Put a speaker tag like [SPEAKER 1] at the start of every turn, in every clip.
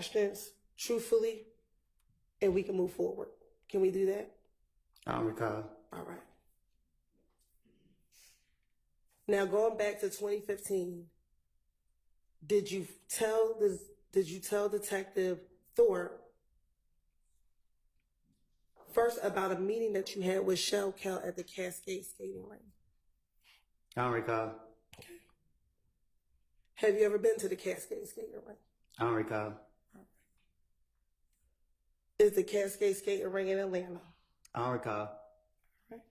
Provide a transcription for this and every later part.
[SPEAKER 1] questions truthfully and we can move forward. Can we do that?
[SPEAKER 2] I don't recall.
[SPEAKER 1] All right. Now, going back to 2015, did you tell Detective Thorpe first about a meeting that you had with Shell Cal at the Cascade skating rink?
[SPEAKER 2] I don't recall.
[SPEAKER 1] Have you ever been to the Cascade skating rink?
[SPEAKER 2] I don't recall.
[SPEAKER 1] Is the Cascade skating rink in Atlanta?
[SPEAKER 2] I don't recall.
[SPEAKER 1] Right.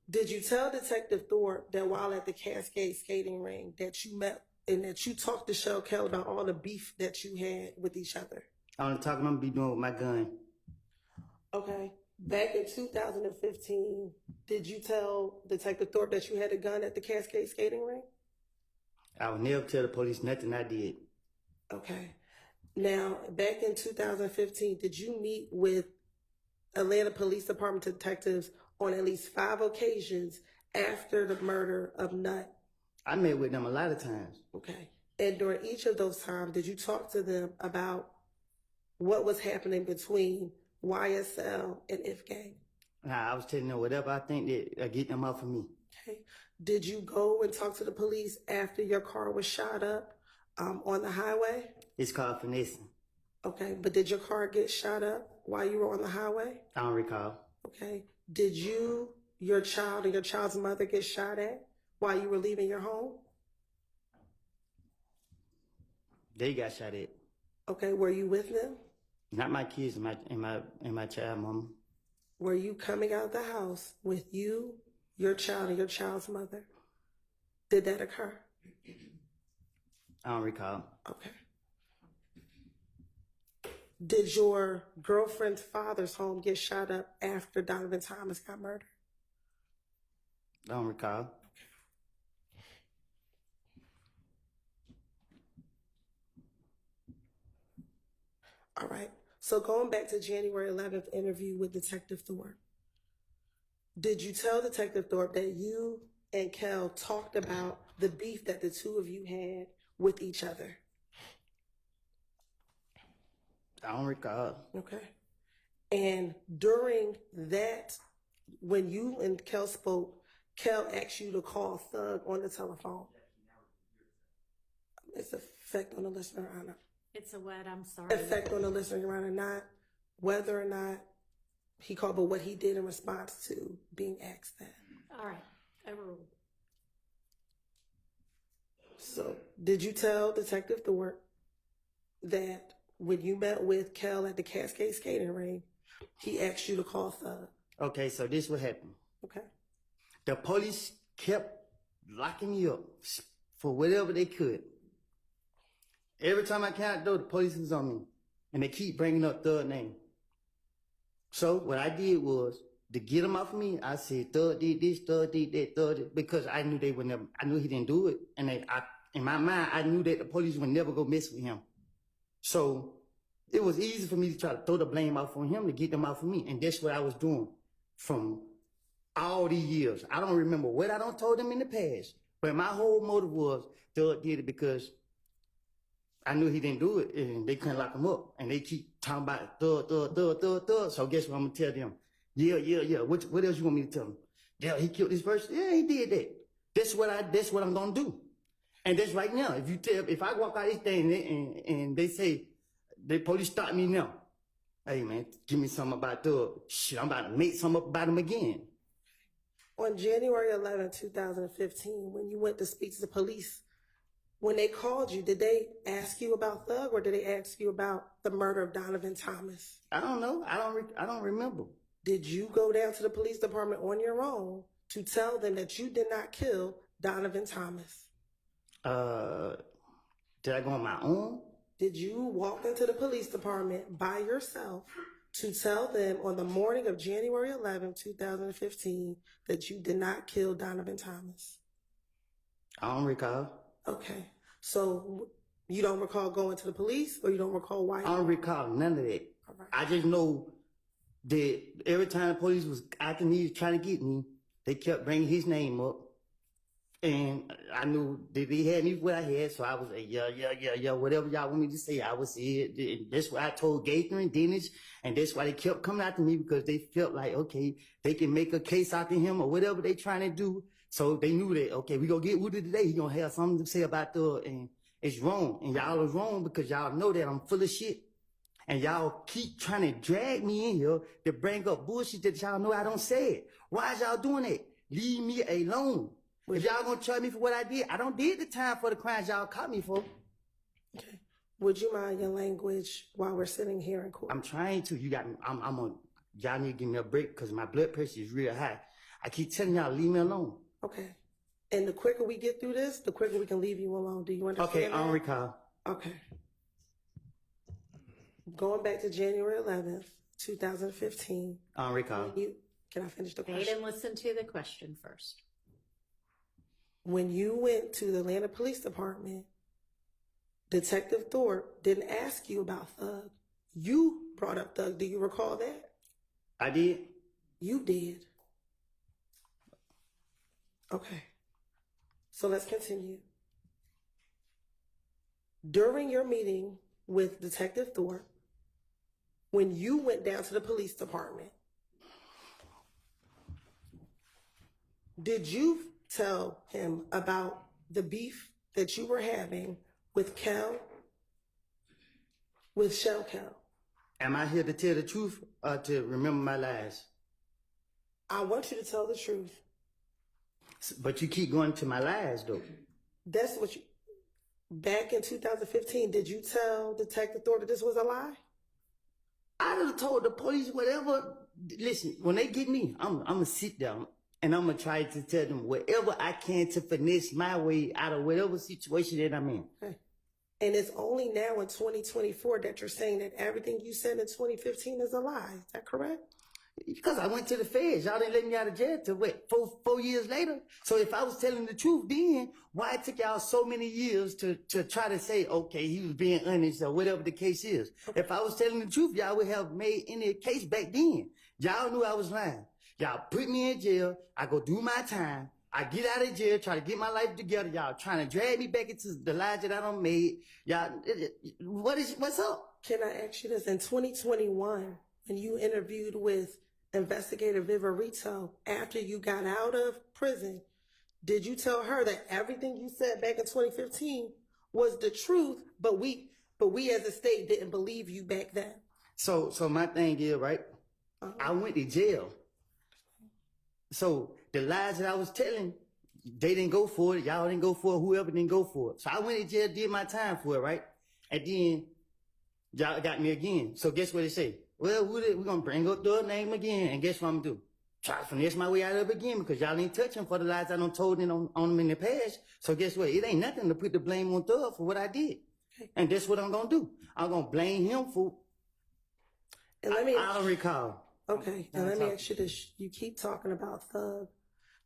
[SPEAKER 1] Did you tell Detective Thorpe that while at the Cascade skating rink that you met and that you talked to Shell Cal about all the beef that you had with each other?
[SPEAKER 2] I want to talk. I'm gonna be doing with my gun.
[SPEAKER 1] Okay. Back in 2015, did you tell Detective Thorpe that you had a gun at the Cascade skating rink?
[SPEAKER 2] I would never tell the police nothing I did.
[SPEAKER 1] Okay. Now, back in 2015, did you meet with Atlanta Police Department detectives on at least 5 occasions after the murder of Nutt?
[SPEAKER 2] I met with them a lot of times.
[SPEAKER 1] Okay. And during each of those times, did you talk to them about what was happening between YSL and If Gang?
[SPEAKER 2] Nah, I was telling them whatever I think that get them off of me.
[SPEAKER 1] Okay. Did you go and talk to the police after your car was shot up on the highway?
[SPEAKER 2] It's called finessing.
[SPEAKER 1] Okay, but did your car get shot up while you were on the highway?
[SPEAKER 2] I don't recall.
[SPEAKER 1] Okay. Did you, your child, and your child's mother get shot at while you were leaving your home?
[SPEAKER 2] They got shot at.
[SPEAKER 1] Okay, were you with them?
[SPEAKER 2] Not my kids and my child, mama.
[SPEAKER 1] Were you coming out of the house with you, your child, and your child's mother? Did that occur?
[SPEAKER 2] I don't recall.
[SPEAKER 1] Okay. Did your girlfriend's father's home get shot up after Donovan Thomas got murdered?
[SPEAKER 2] I don't recall.
[SPEAKER 1] All right. So going back to January 11th interview with Detective Thorpe, did you tell Detective Thorpe that you and Kel talked about the beef that the two of you had with each other?
[SPEAKER 2] I don't recall.
[SPEAKER 1] Okay. And during that, when you and Kel spoke, Kel asked you to call Thug on the telephone. It's effect on the listener, Anna.
[SPEAKER 3] It's a what? I'm sorry.
[SPEAKER 1] Effect on the listener, Your Honor, not whether or not he called, but what he did in response to being asked that.
[SPEAKER 3] All right. Overruled.
[SPEAKER 1] So, did you tell Detective Thorpe that when you met with Kel at the Cascade skating rink, he asked you to call Thug?
[SPEAKER 2] Okay, so this what happened.
[SPEAKER 1] Okay.
[SPEAKER 2] The police kept locking me up for whatever they could. Every time I came out the door, the police was on me. And they keep bringing up Thug's name. So what I did was, to get him off of me, I said, Thug did this, Thug did that, Thug did, because I knew they would never, I knew he didn't do it. And in my mind, I knew that the police would never go mess with him. So it was easy for me to try to throw the blame off on him to get them off of me. And that's what I was doing from all these years. I don't remember what I done told them in the past, but my whole motive was Thug did it because I knew he didn't do it, and they couldn't lock him up. And they keep talking about Thug, Thug, Thug, Thug, Thug. So guess what I'm gonna tell them? Yeah. What else you want me to tell them? Yeah, he killed this person. Yeah, he did that. That's what I'm gonna do. And that's right now. If I walk out this thing and they say, the police stop me now. Hey man, give me something about Thug. Shit, I'm about to make something up about him again.
[SPEAKER 1] On January 11, 2015, when you went to speak to the police, when they called you, did they ask you about Thug or did they ask you about the murder of Donovan Thomas?
[SPEAKER 2] I don't know. I don't remember.
[SPEAKER 1] Did you go down to the police department on your own to tell them that you did not kill Donovan Thomas?
[SPEAKER 2] Did I go on my own?
[SPEAKER 1] Did you walk into the police department by yourself to tell them on the morning of January 11, 2015, that you did not kill Donovan Thomas?
[SPEAKER 2] I don't recall.
[SPEAKER 1] Okay. So you don't recall going to the police or you don't recall why?
[SPEAKER 2] I don't recall none of that.
[SPEAKER 1] All right.
[SPEAKER 2] I just know that every time the police was acting these trying to get me, they kept bringing his name up. And I knew that they had me what I had, so I was like, yeah, whatever y'all want me to say, I would say it. And that's why I told Gaither and Dennis, and that's why they kept coming after me, because they felt like, okay, they can make a case out of him or whatever they trying to do. So they knew that, okay, we gonna get Woody today, he gonna have something to say about and it's wrong. And y'all are wrong because y'all know that I'm full of shit. And y'all keep trying to drag me in here to bring up bullshit that y'all know I don't say it. Why is y'all doing that? Leave me alone. If y'all gonna charge me for what I did, I don't did the time for the crimes y'all caught me for.
[SPEAKER 1] Okay. Would you mind your language while we're sitting here in court?
[SPEAKER 2] I'm trying to. You got me. I'm on. Y'all need to give me a break because my blood pressure is real high. I keep telling y'all, leave me alone.
[SPEAKER 1] Okay. And the quicker we get through this, the quicker we can leave you alone. Do you understand?
[SPEAKER 2] Okay,
[SPEAKER 1] that?
[SPEAKER 2] I don't recall.
[SPEAKER 1] Okay. Going back to January 11th, 2015.
[SPEAKER 2] I don't recall.
[SPEAKER 1] Can I finish the question?
[SPEAKER 3] Hayden, listen to the question first.
[SPEAKER 1] When you went to the Atlanta Police Department, Detective Thorpe didn't ask you about Thug. You brought up Thug. Do you recall that?
[SPEAKER 2] I did.
[SPEAKER 1] You did. Okay. So let's continue. During your meeting with Detective Thorpe, when you went down to the police department, did you tell him about the beef that you were having with Shell Kel?
[SPEAKER 2] Am I here to tell the truth or to remember my lies?
[SPEAKER 1] I want you to tell the truth.
[SPEAKER 2] But you keep going to my lies, though.
[SPEAKER 1] That's what you... Back in 2015, did you tell Detective Thorpe that this was a lie?
[SPEAKER 2] I done told the police whatever. Listen, when they get me, I'm gonna sit down and I'm gonna try to tell them whatever I can to finesse my way out of whatever situation that I'm in.
[SPEAKER 1] Okay. And it's only now in 2024 that you're saying that everything you said in 2015 is a lie. Is that correct?
[SPEAKER 2] Because I went to the feds. Y'all didn't let me out of jail till what, 4 years later? So if I was telling the truth then, why it took y'all so many years to try to say, okay, he was being honest or whatever the case is? Okay. If I was telling the truth, y'all would have made any case back then. Y'all knew I was lying. Y'all put me in jail. I go do my time. I get out of jail, try to get my life together. Y'all trying to drag me back into the lies that I done made. Y'all, what's up?
[SPEAKER 1] Can I ask you this? In 2021, when you interviewed with Investigator Viverito after you got out of prison, did you tell her that everything you said back in 2015 was the truth, but we as a state didn't believe you back then?
[SPEAKER 2] So my thing is, right? I went to jail. So the lies that I was telling, they didn't go for it. Y'all didn't go for it. Whoever didn't go for it. So I went to jail, did my time for it, right? And then y'all got me again. So guess what they say? Well, we're going to bring up the name again. And guess what I'm going to do? Try to finesse my way out of it again because y'all ain't touching for the lies I done told on them in the past. So guess what? It ain't nothing to put the blame on Thug for what I did. And that's what I'm going to do. I'm going to blame him for...
[SPEAKER 1] And let me...
[SPEAKER 2] I don't recall.
[SPEAKER 1] Okay, and let me ask you this. You keep talking about Thug,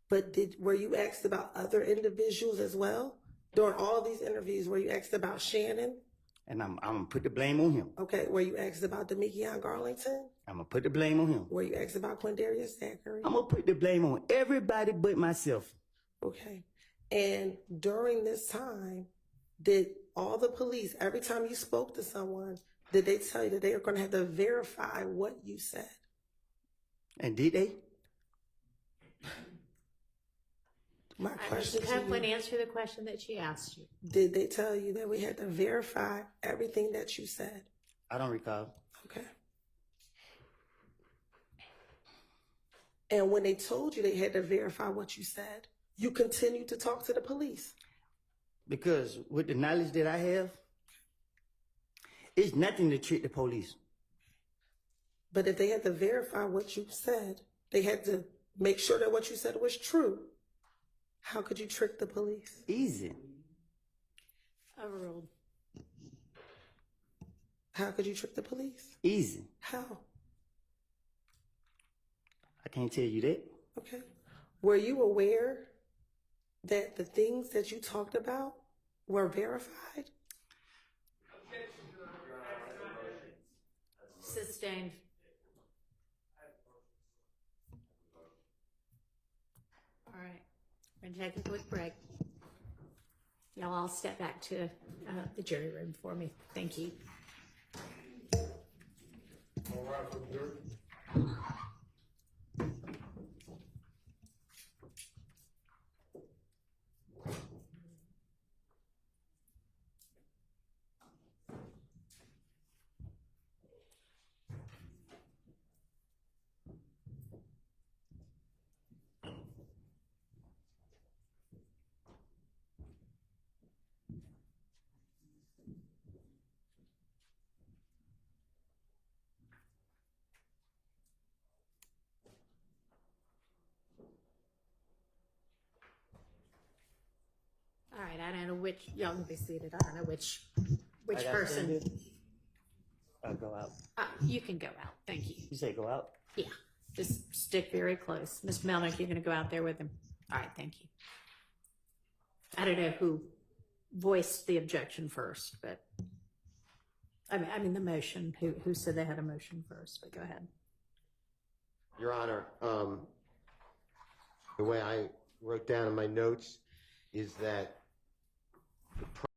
[SPEAKER 1] but were you asked about other individuals as well? During all of these interviews, were you asked about Shannon?
[SPEAKER 2] And I'm going to put the blame on him.
[SPEAKER 1] Okay, were you asked about Demekion Garlington?
[SPEAKER 2] I'm going to put the blame on him.
[SPEAKER 1] Were you asked about Quindarius Zachary?
[SPEAKER 2] I'm going to put the blame on everybody but myself.
[SPEAKER 1] Okay, and during this time, did all the police, every time you spoke to someone, did they tell you that they were going to have to verify what you said?
[SPEAKER 2] And did they?
[SPEAKER 1] My question to
[SPEAKER 3] Kathleen,
[SPEAKER 1] you,
[SPEAKER 3] answer the question that she asked you.
[SPEAKER 1] did they tell you that we had to verify everything that you said?
[SPEAKER 2] I don't recall.
[SPEAKER 1] Okay. And when they told you they had to verify what you said, you continued to talk to the police.
[SPEAKER 2] Because with the knowledge that I have, it's nothing to trick the police.
[SPEAKER 1] But if they had to verify what you said, they had to make sure that what you said was true. How could you trick the police?
[SPEAKER 2] Easy.
[SPEAKER 3] Overruled.
[SPEAKER 1] How could you trick the police?
[SPEAKER 2] Easy.
[SPEAKER 1] How?
[SPEAKER 2] I can't tell you that.
[SPEAKER 1] Okay. Were you aware that the things that you talked about were verified?
[SPEAKER 3] Sustained. All right. We're gonna take a quick break. Y'all all step back to the jury room for me. Thank you.
[SPEAKER 4] All right, for the jury.
[SPEAKER 3] All right, I don't know which, y'all can be seated. I don't know which
[SPEAKER 2] I got
[SPEAKER 3] person.
[SPEAKER 2] stand it? I'll go out.
[SPEAKER 3] You can go out. Thank you.
[SPEAKER 2] You say go out?
[SPEAKER 3] Yeah, just stick very close. Ms. Melnick, you're going to go out there with him. All right, thank you. I don't know who voiced the objection first, but I mean the motion. Who said they had a motion first? But go ahead.
[SPEAKER 4] Your Honor, the way I wrote down in my notes is that the